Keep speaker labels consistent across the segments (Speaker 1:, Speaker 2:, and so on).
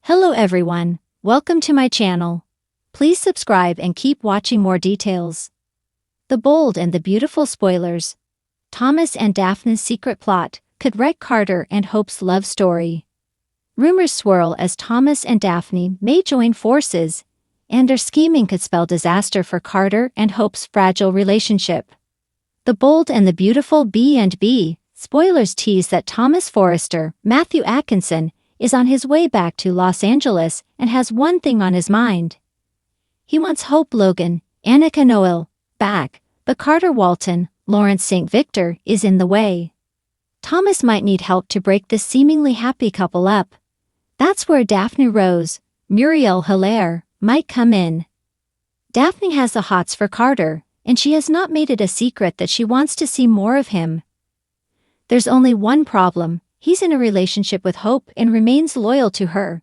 Speaker 1: Hello everyone, welcome to my channel. Please subscribe and keep watching more details. The Bold and the Beautiful spoilers. Thomas and Daphne's secret plot could wreck Carter and Hope's love story. Rumors swirl as Thomas and Daphne may join forces, and their scheming could spell disaster for Carter and Hope's fragile relationship. The Bold and the Beautiful B&B spoilers tease that Thomas Forrester, Matthew Atkinson, is on his way back to Los Angeles and has one thing on his mind. He wants Hope Logan, Annika Noel, back, but Carter Walton, Lawrence St. Victor, is in the way. Thomas might need help to break this seemingly happy couple up. That's where Daphne Rose, Muriel Hilaire, might come in. Daphne has the hots for Carter, and she has not made it a secret that she wants to see more of him. There's only one problem. He's in a relationship with Hope and remains loyal to her.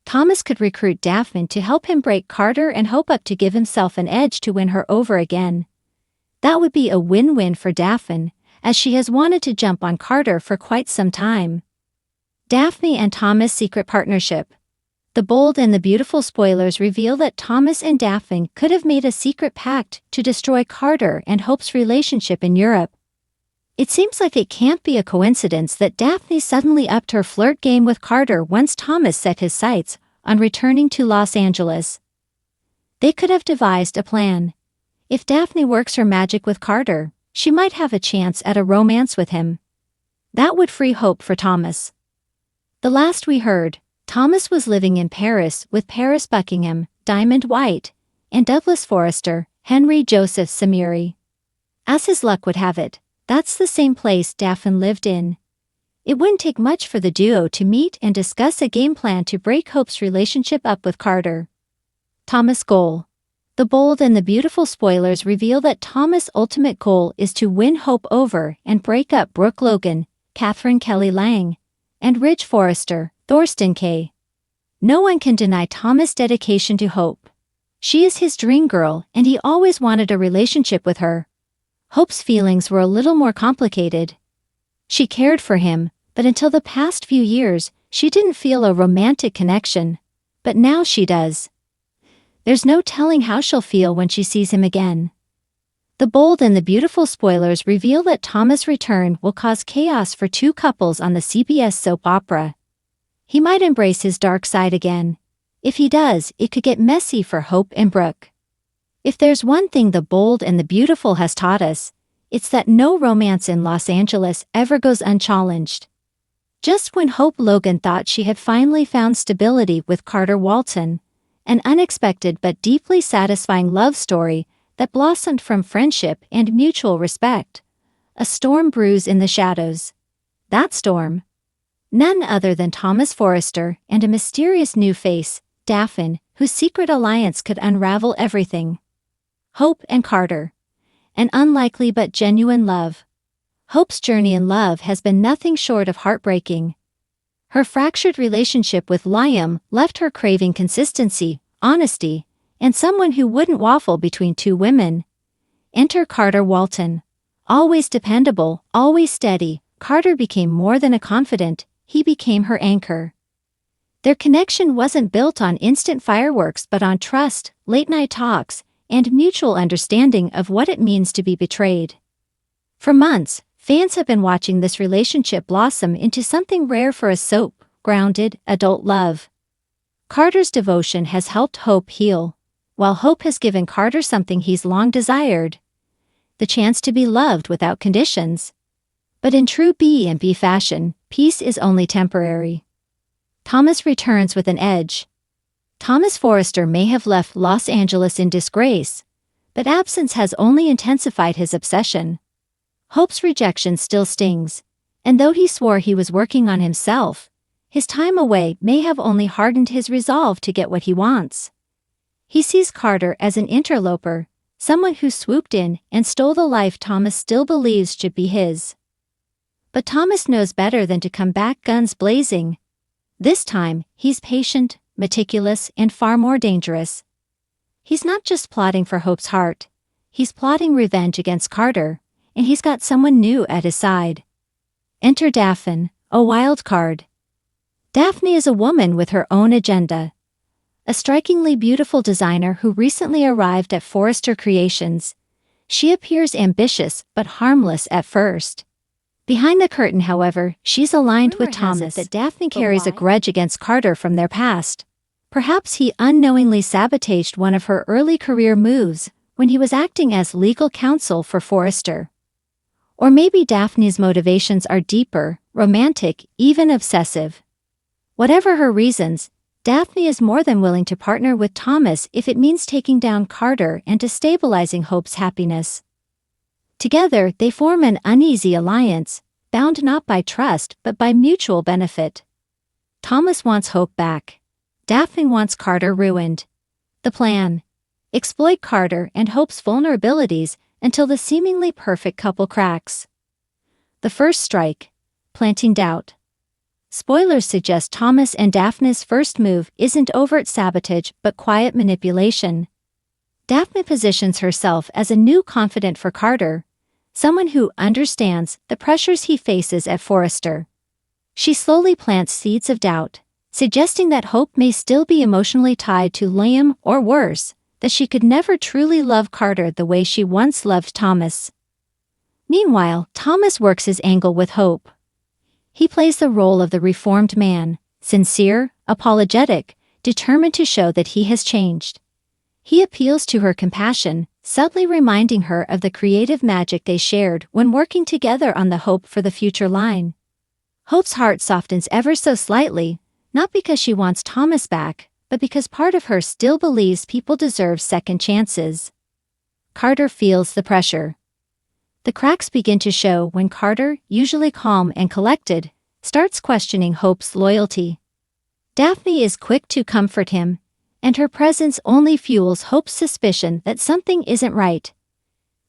Speaker 1: Thomas could recruit Daphne to help him break Carter and Hope up to give himself an edge to win her over again. That would be a win-win for Daphne, as she has wanted to jump on Carter for quite some time. Daphne and Thomas' secret partnership. The Bold and the Beautiful spoilers reveal that Thomas and Daphne could have made a secret pact to destroy Carter and Hope's relationship in Europe. It seems like it can't be a coincidence that Daphne suddenly upped her flirt game with Carter once Thomas set his sights on returning to Los Angeles. They could have devised a plan. If Daphne works her magic with Carter, she might have a chance at a romance with him. That would free Hope for Thomas. The last we heard, Thomas was living in Paris with Paris Buckingham, Diamond White, and Douglas Forrester, Henry Joseph Samiri. As his luck would have it, that's the same place Daphne lived in. It wouldn't take much for the duo to meet and discuss a game plan to break Hope's relationship up with Carter. Thomas' goal. The Bold and the Beautiful spoilers reveal that Thomas' ultimate goal is to win Hope over and break up Brooke Logan, Catherine Kelly Lang, and Ridge Forrester, Thorsten Kaye. No one can deny Thomas' dedication to Hope. She is his dream girl and he always wanted a relationship with her. Hope's feelings were a little more complicated. She cared for him, but until the past few years, she didn't feel a romantic connection. But now she does. There's no telling how she'll feel when she sees him again. The Bold and the Beautiful spoilers reveal that Thomas' return will cause chaos for two couples on the CBS soap opera. He might embrace his dark side again. If he does, it could get messy for Hope and Brooke. If there's one thing The Bold and the Beautiful has taught us, it's that no romance in Los Angeles ever goes unchallenged. Just when Hope Logan thought she had finally found stability with Carter Walton, an unexpected but deeply satisfying love story that blossomed from friendship and mutual respect, a storm brews in the shadows. That storm? None other than Thomas Forrester and a mysterious new face, Daphne, whose secret alliance could unravel everything. Hope and Carter. An unlikely but genuine love. Hope's journey in love has been nothing short of heartbreaking. Her fractured relationship with Liam left her craving consistency, honesty, and someone who wouldn't waffle between two women. Enter Carter Walton. Always dependable, always steady, Carter became more than a confidant, he became her anchor. Their connection wasn't built on instant fireworks but on trust, late-night talks, and mutual understanding of what it means to be betrayed. For months, fans have been watching this relationship blossom into something rare for a soap, grounded, adult love. Carter's devotion has helped Hope heal, while Hope has given Carter something he's long desired: the chance to be loved without conditions. But in true B&B fashion, peace is only temporary. Thomas returns with an edge. Thomas Forrester may have left Los Angeles in disgrace, but absence has only intensified his obsession. Hope's rejection still stings, and though he swore he was working on himself, his time away may have only hardened his resolve to get what he wants. He sees Carter as an interloper, someone who swooped in and stole the life Thomas still believes should be his. But Thomas knows better than to come back guns blazing. This time, he's patient, meticulous, and far more dangerous. He's not just plotting for Hope's heart. He's plotting revenge against Carter, and he's got someone new at his side. Enter Daphne, a wild card. Daphne is a woman with her own agenda. A strikingly beautiful designer who recently arrived at Forrester Creations. She appears ambitious but harmless at first. Behind the curtain, however, she's aligned with Thomas that Daphne carries a grudge against Carter from their past. Perhaps he unknowingly sabotaged one of her early career moves when he was acting as legal counsel for Forrester. Or maybe Daphne's motivations are deeper, romantic, even obsessive. Whatever her reasons, Daphne is more than willing to partner with Thomas if it means taking down Carter and destabilizing Hope's happiness. Together, they form an uneasy alliance, bound not by trust but by mutual benefit. Thomas wants Hope back. Daphne wants Carter ruined. The plan: exploit Carter and Hope's vulnerabilities until the seemingly perfect couple cracks. The first strike: planting doubt. Spoilers suggest Thomas and Daphne's first move isn't overt sabotage but quiet manipulation. Daphne positions herself as a new confidant for Carter, someone who understands the pressures he faces at Forrester. She slowly plants seeds of doubt, suggesting that Hope may still be emotionally tied to Liam, or worse, that she could never truly love Carter the way she once loved Thomas. Meanwhile, Thomas works his angle with Hope. He plays the role of the reformed man, sincere, apologetic, determined to show that he has changed. He appeals to her compassion, subtly reminding her of the creative magic they shared when working together on the Hope for the Future line. Hope's heart softens ever so slightly, not because she wants Thomas back, but because part of her still believes people deserve second chances. Carter feels the pressure. The cracks begin to show when Carter, usually calm and collected, starts questioning Hope's loyalty. Daphne is quick to comfort him, and her presence only fuels Hope's suspicion that something isn't right.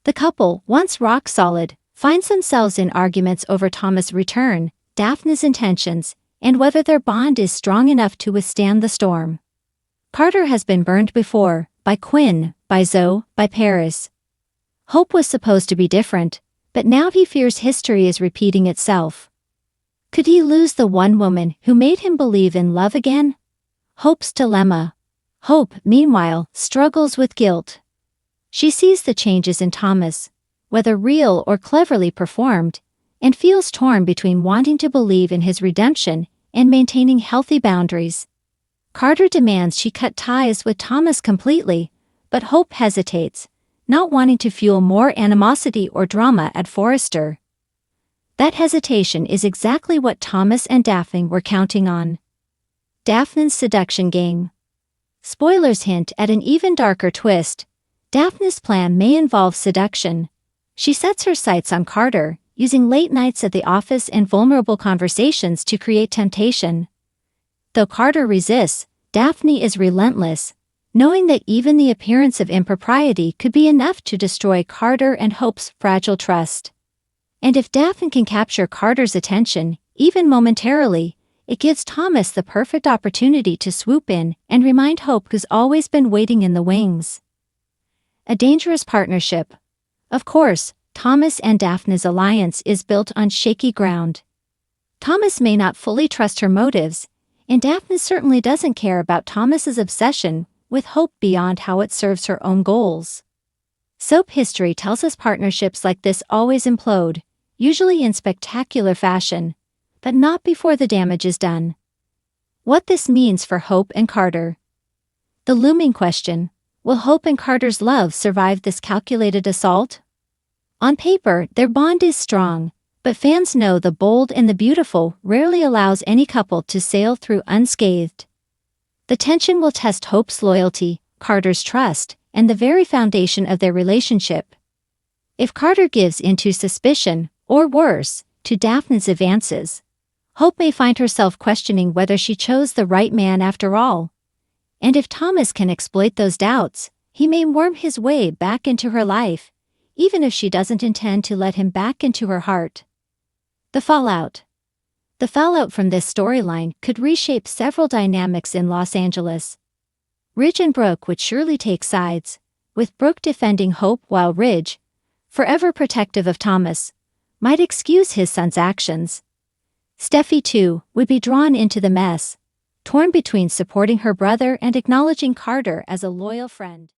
Speaker 1: The couple, once rock solid, finds themselves in arguments over Thomas' return, Daphne's intentions, and whether their bond is strong enough to withstand the storm. Carter has been burned before, by Quinn, by Zoe, by Paris. Hope was supposed to be different, but now he fears history is repeating itself. Could he lose the one woman who made him believe in love again? Hope's dilemma. Hope, meanwhile, struggles with guilt. She sees the changes in Thomas, whether real or cleverly performed, and feels torn between wanting to believe in his redemption and maintaining healthy boundaries. Carter demands she cut ties with Thomas completely, but Hope hesitates, not wanting to fuel more animosity or drama at Forrester. That hesitation is exactly what Thomas and Daphne were counting on. Daphne's seduction game. Spoilers hint at an even darker twist. Daphne's plan may involve seduction. She sets her sights on Carter, using late nights at the office and vulnerable conversations to create temptation. Though Carter resists, Daphne is relentless, knowing that even the appearance of impropriety could be enough to destroy Carter and Hope's fragile trust. And if Daphne can capture Carter's attention, even momentarily, it gives Thomas the perfect opportunity to swoop in and remind Hope who's always been waiting in the wings. A dangerous partnership. Of course, Thomas and Daphne's alliance is built on shaky ground. Thomas may not fully trust her motives, and Daphne certainly doesn't care about Thomas's obsession with Hope beyond how it serves her own goals. Soap history tells us partnerships like this always implode, usually in spectacular fashion, but not before the damage is done. What this means for Hope and Carter. The looming question: will Hope and Carter's love survive this calculated assault? On paper, their bond is strong, but fans know the bold and the beautiful rarely allows any couple to sail through unscathed. The tension will test Hope's loyalty, Carter's trust, and the very foundation of their relationship. If Carter gives in to suspicion, or worse, to Daphne's advances, Hope may find herself questioning whether she chose the right man after all. And if Thomas can exploit those doubts, he may worm his way back into her life, even if she doesn't intend to let him back into her heart. The fallout. The fallout from this storyline could reshape several dynamics in Los Angeles. Ridge and Brooke would surely take sides, with Brooke defending Hope while Ridge, forever protective of Thomas, might excuse his son's actions. Steffi, too, would be drawn into the mess, torn between supporting her brother and acknowledging Carter as a loyal friend.